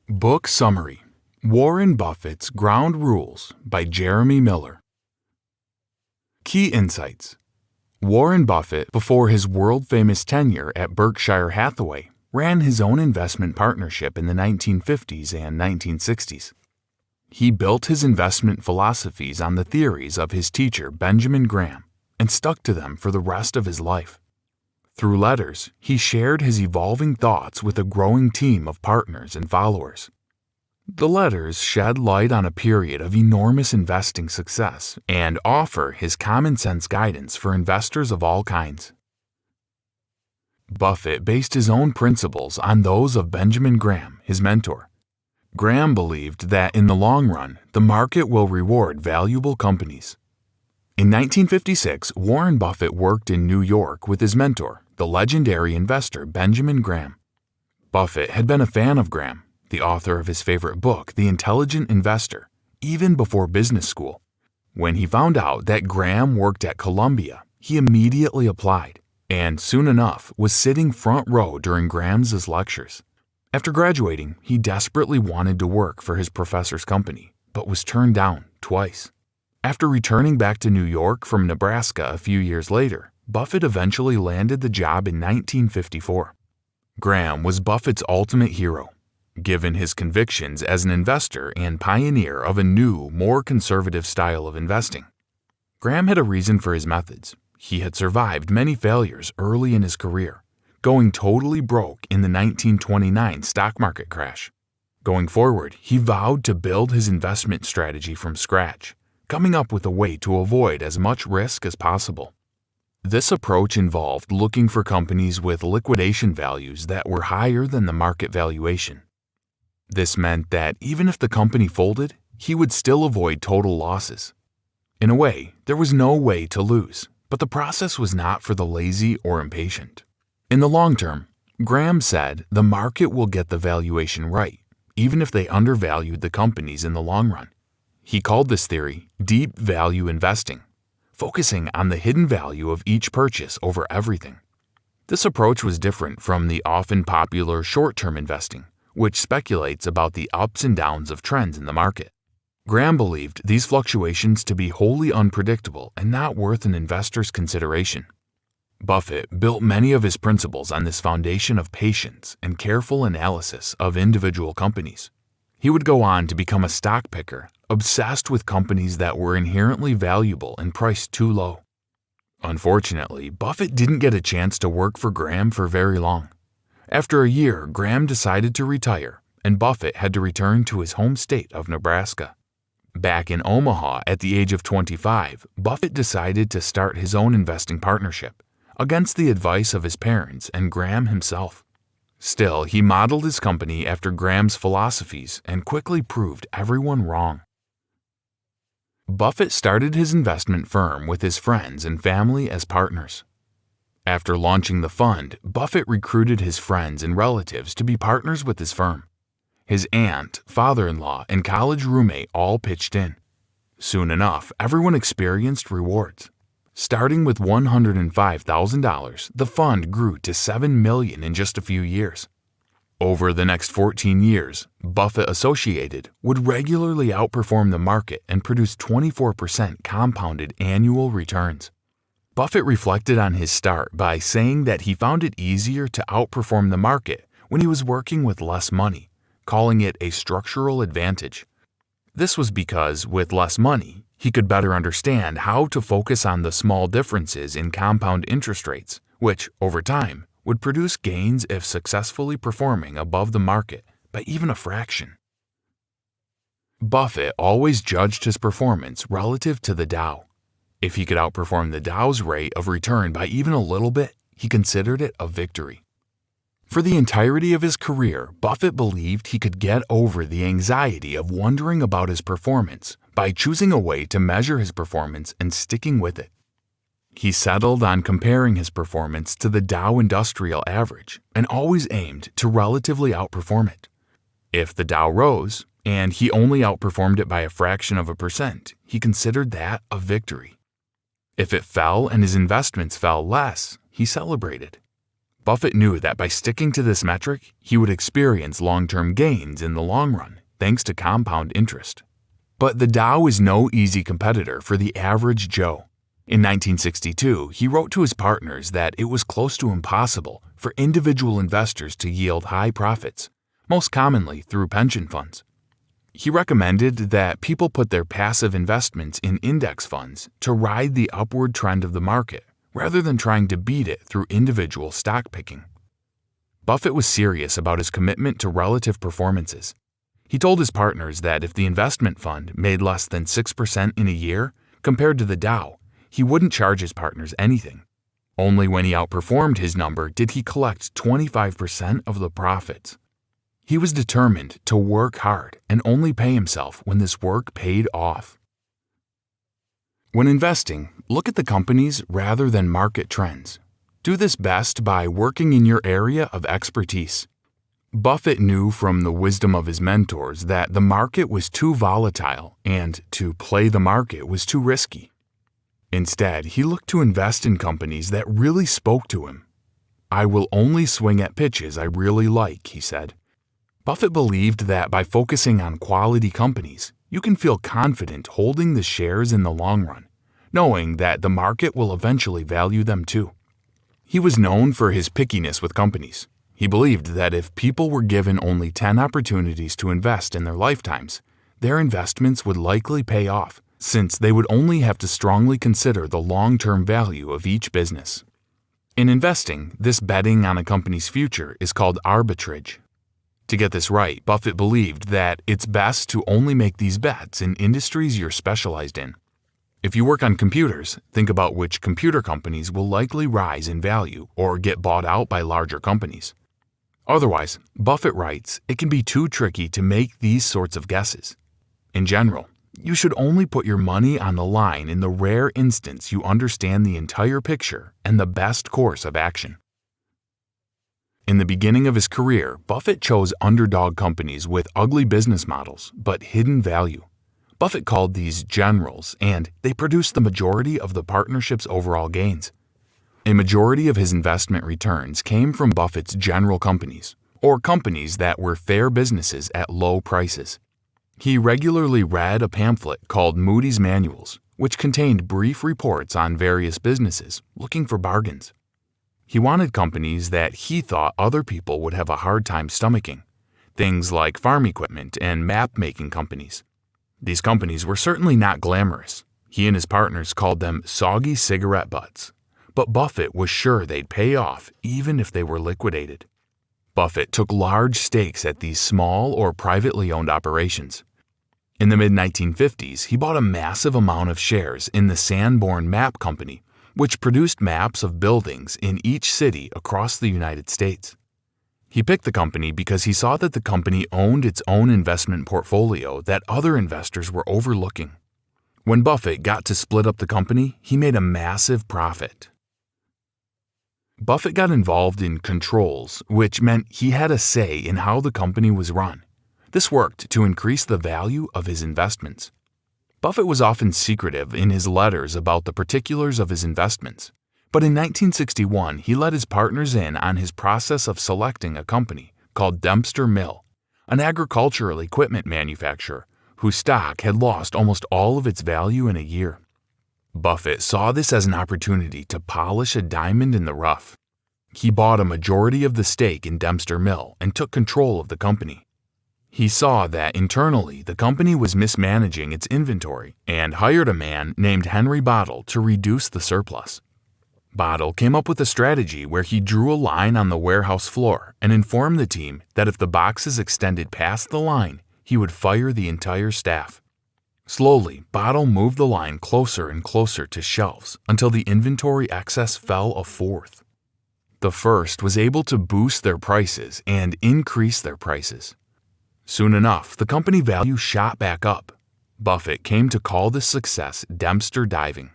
Book Summary: Warren Buffett's Ground Rules by Jeremy Miller. Key Insights: Warren Buffett, before his world-famous tenure at Berkshire Hathaway, ran his own investment partnership in the 1950s and 1960s. He built his investment philosophies on the theories of his teacher Benjamin Graham and stuck to them for the rest of his life. Through letters, he shared his evolving thoughts with a growing team of partners and followers. The letters shed light on a period of enormous investing success and offer his common-sense guidance for investors of all kinds. Buffett based his own principles on those of Benjamin Graham, his mentor. Graham believed that in the long run, the market will reward valuable companies. In 1956, Warren Buffett worked in New York with his mentor, the legendary investor Benjamin Graham. Buffett had been a fan of Graham, the author of his favorite book, The Intelligent Investor, even before business school. When he found out that Graham worked at Columbia, he immediately applied, and soon enough was sitting front row during Graham's lectures. After graduating, he desperately wanted to work for his professor's company, but was turned down twice. After returning back to New York from Nebraska a few years later, Buffett eventually landed the job in 1954. Graham was Buffett's ultimate hero, given his convictions as an investor and pioneer of a new, more conservative style of investing. Graham had a reason for his methods. He had survived many failures early in his career, going totally broke in the 1929 stock market crash. Going forward, he vowed to build his investment strategy from scratch, coming up with a way to avoid as much risk as possible. This approach involved looking for companies with liquidation values that were higher than the market valuation. This meant that even if the company folded, he would still avoid total losses. In a way, there was no way to lose, but the process was not for the lazy or impatient. In the long term, Graham said the market will get the valuation right, even if they undervalued the companies in the long run. He called this theory deep value investing, focusing on the hidden value of each purchase over everything. This approach was different from the often popular short-term investing, which speculates about the ups and downs of trends in the market. Graham believed these fluctuations to be wholly unpredictable and not worth an investor's consideration. Buffett built many of his principles on this foundation of patience and careful analysis of individual companies. He would go on to become a stock picker, obsessed with companies that were inherently valuable and priced too low. Unfortunately, Buffett didn't get a chance to work for Graham for very long. After a year, Graham decided to retire, and Buffett had to return to his home state of Nebraska. Back in Omaha at the age of 25, Buffett decided to start his own investing partnership, against the advice of his parents and Graham himself. Still, he modeled his company after Graham's philosophies and quickly proved everyone wrong. Buffett started his investment firm with his friends and family as partners. After launching the fund, Buffett recruited his friends and relatives to be partners with his firm. His aunt, father-in-law, and college roommate all pitched in. Soon enough, everyone experienced rewards. Starting with $105,000, the fund grew to $7 million in just a few years. Over the next 14 years, Buffett Associated would regularly outperform the market and produce 24% compounded annual returns. Buffett reflected on his start by saying that he found it easier to outperform the market when he was working with less money, calling it a structural advantage. This was because, with less money, he could better understand how to focus on the small differences in compound interest rates, which, over time, would produce gains if successfully performing above the market by even a fraction. Buffett always judged his performance relative to the Dow. If he could outperform the Dow's rate of return by even a little bit, he considered it a victory. For the entirety of his career, Buffett believed he could get over the anxiety of wondering about his performance by choosing a way to measure his performance and sticking with it. He settled on comparing his performance to the Dow Industrial Average and always aimed to relatively outperform it. If the Dow rose, and he only outperformed it by a fraction of a percent, he considered that a victory. If it fell and his investments fell less, he celebrated. Buffett knew that by sticking to this metric, he would experience long-term gains in the long run, thanks to compound interest. But the Dow is no easy competitor for the average Joe. In 1962, he wrote to his partners that it was close to impossible for individual investors to yield high profits, most commonly through pension funds. He recommended that people put their passive investments in index funds to ride the upward trend of the market, rather than trying to beat it through individual stock picking. Buffett was serious about his commitment to relative performances. He told his partners that if the investment fund made less than 6% in a year compared to the Dow, he wouldn't charge his partners anything. Only when he outperformed his number did he collect 25% of the profits. He was determined to work hard and only pay himself when this work paid off. When investing, look at the companies rather than market trends. Do this best by working in your area of expertise. Buffett knew from the wisdom of his mentors that the market was too volatile and to play the market was too risky. Instead, he looked to invest in companies that really spoke to him. "I will only swing at pitches I really like," he said. Buffett believed that by focusing on quality companies, you can feel confident holding the shares in the long run, knowing that the market will eventually value them too. He was known for his pickiness with companies. He believed that if people were given only 10 opportunities to invest in their lifetimes, their investments would likely pay off, since they would only have to strongly consider the long-term value of each business. In investing, this betting on a company's future is called arbitrage. To get this right, Buffett believed that it's best to only make these bets in industries you're specialized in. If you work on computers, think about which computer companies will likely rise in value or get bought out by larger companies. Otherwise, Buffett writes, it can be too tricky to make these sorts of guesses. In general, you should only put your money on the line in the rare instance you understand the entire picture and the best course of action. In the beginning of his career, Buffett chose underdog companies with ugly business models but hidden value. Buffett called these generals, and they produced the majority of the partnership's overall gains. A majority of his investment returns came from Buffett's general companies, or companies that were fair businesses at low prices. He regularly read a pamphlet called Moody's Manuals, which contained brief reports on various businesses, looking for bargains. He wanted companies that he thought other people would have a hard time stomaching, things like farm equipment and map-making companies. These companies were certainly not glamorous. He and his partners called them soggy cigarette butts, but Buffett was sure they'd pay off even if they were liquidated. Buffett took large stakes at these small or privately owned operations. In the mid-1950s, he bought a massive amount of shares in the Sanborn Map Company, which produced maps of buildings in each city across the United States. He picked the company because he saw that the company owned its own investment portfolio that other investors were overlooking. When Buffett got to split up the company, he made a massive profit. Buffett got involved in controls, which meant he had a say in how the company was run. This worked to increase the value of his investments. Buffett was often secretive in his letters about the particulars of his investments, but in 1961 he let his partners in on his process of selecting a company called Dempster Mill, an agricultural equipment manufacturer whose stock had lost almost all of its value in a year. Buffett saw this as an opportunity to polish a diamond in the rough. He bought a majority of the stake in Dempster Mill and took control of the company. He saw that internally the company was mismanaging its inventory and hired a man named Henry Bottle to reduce the surplus. Bottle came up with a strategy where he drew a line on the warehouse floor and informed the team that if the boxes extended past the line, he would fire the entire staff. Slowly, Bottle moved the line closer and closer to shelves until the inventory excess fell a fourth. The first was able to boost their prices and increase their prices. Soon enough, the company value shot back up. Buffett came to call this success Dempster diving.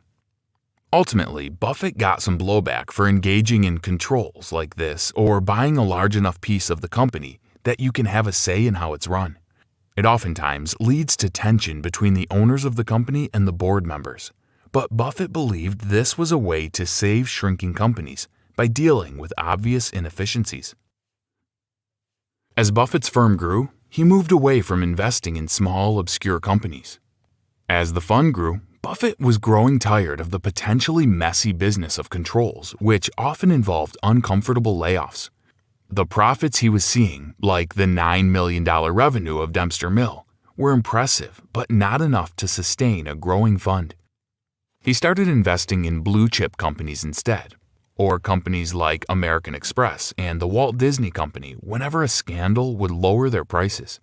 Ultimately, Buffett got some blowback for engaging in controls like this or buying a large enough piece of the company that you can have a say in how it's run. It oftentimes leads to tension between the owners of the company and the board members, but Buffett believed this was a way to save shrinking companies by dealing with obvious inefficiencies. As Buffett's firm grew, he moved away from investing in small, obscure companies. As the fund grew, Buffett was growing tired of the potentially messy business of controls, which often involved uncomfortable layoffs. The profits he was seeing, like the $9 million revenue of Dempster Mill, were impressive, but not enough to sustain a growing fund. He started investing in blue-chip companies instead, or companies like American Express and the Walt Disney Company whenever a scandal would lower their prices.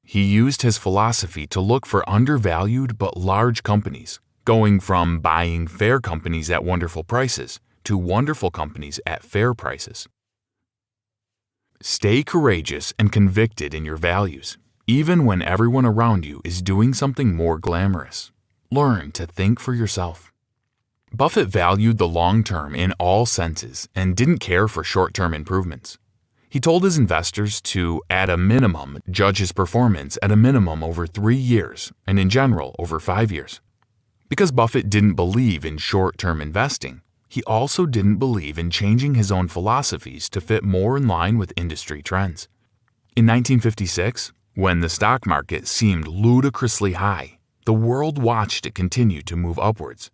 He used his philosophy to look for undervalued but large companies, going from buying fair companies at wonderful prices to wonderful companies at fair prices. Stay courageous and convicted in your values, even when everyone around you is doing something more glamorous. Learn to think for yourself. Buffett valued the long term in all senses and didn't care for short-term improvements. He told his investors to, at a minimum, judge his performance at a minimum over 3 years and in general over 5 years. Because Buffett didn't believe in short-term investing, he also didn't believe in changing his own philosophies to fit more in line with industry trends. In 1956, when the stock market seemed ludicrously high, the world watched it continue to move upwards.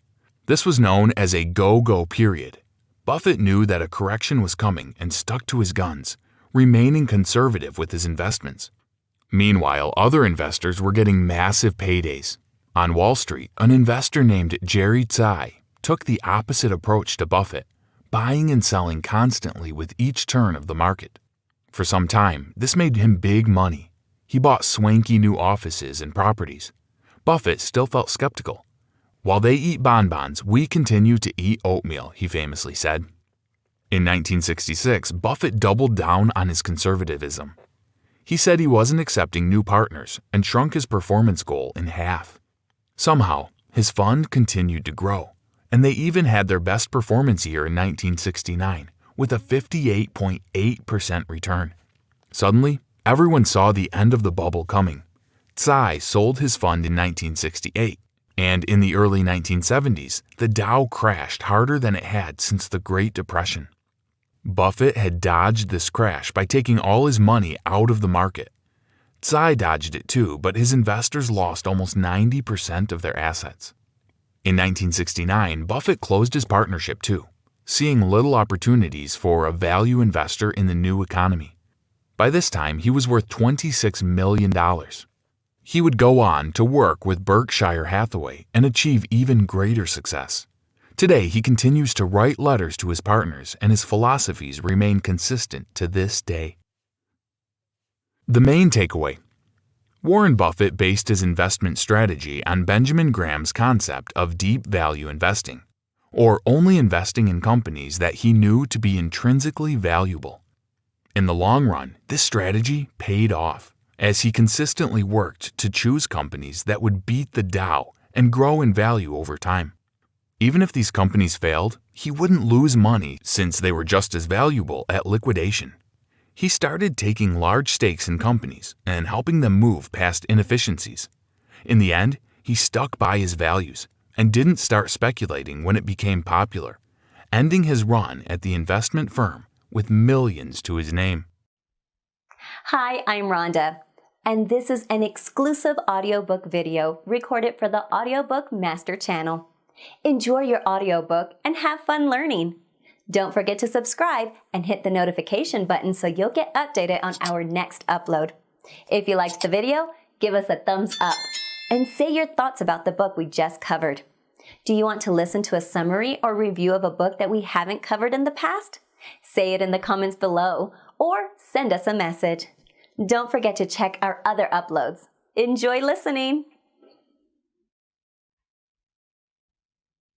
This was known as a go-go period. Buffett knew that a correction was coming and stuck to his guns, remaining conservative with his investments. Meanwhile, other investors were getting massive paydays. On Wall Street, an investor named Jerry Tsai took the opposite approach to Buffett, buying and selling constantly with each turn of the market. For some time, this made him big money. He bought swanky new offices and properties. Buffett still felt skeptical. "While they eat bonbons, we continue to eat oatmeal," he famously said. In 1966, Buffett doubled down on his conservatism. He said he wasn't accepting new partners and shrunk his performance goal in half. Somehow, his fund continued to grow, and they even had their best performance year in 1969 with a 58.8% return. Suddenly, everyone saw the end of the bubble coming. Tsai sold his fund in 1968, and in the early 1970s, the Dow crashed harder than it had since the Great Depression. Buffett had dodged this crash by taking all his money out of the market. Tsai dodged it too, but his investors lost almost 90% of their assets. In 1969, Buffett closed his partnership too, seeing little opportunities for a value investor in the new economy. By this time, he was worth $26 million. He would go on to work with Berkshire Hathaway and achieve even greater success. Today, he continues to write letters to his partners, and his philosophies remain consistent to this day. The main takeaway: Warren Buffett based his investment strategy on Benjamin Graham's concept of deep value investing, or only investing in companies that he knew to be intrinsically valuable. In the long run, this strategy paid off, as he consistently worked to choose companies that would beat the Dow and grow in value over time. Even if these companies failed, he wouldn't lose money since they were just as valuable at liquidation. He started taking large stakes in companies and helping them move past inefficiencies. In the end, he stuck by his values and didn't start speculating when it became popular, ending his run at the investment firm with millions to his name. Hi, I'm Rhonda, and this is an exclusive audiobook video recorded for the Audiobook Master Channel. Enjoy your audiobook and have fun learning. Don't forget to subscribe and hit the notification button so you'll get updated on our next upload. If you liked the video, give us a thumbs up and say your thoughts about the book we just covered. Do you want to listen to a summary or review of a book that we haven't covered in the past? Say it in the comments below or send us a message. Don't forget to check our other uploads. Enjoy listening!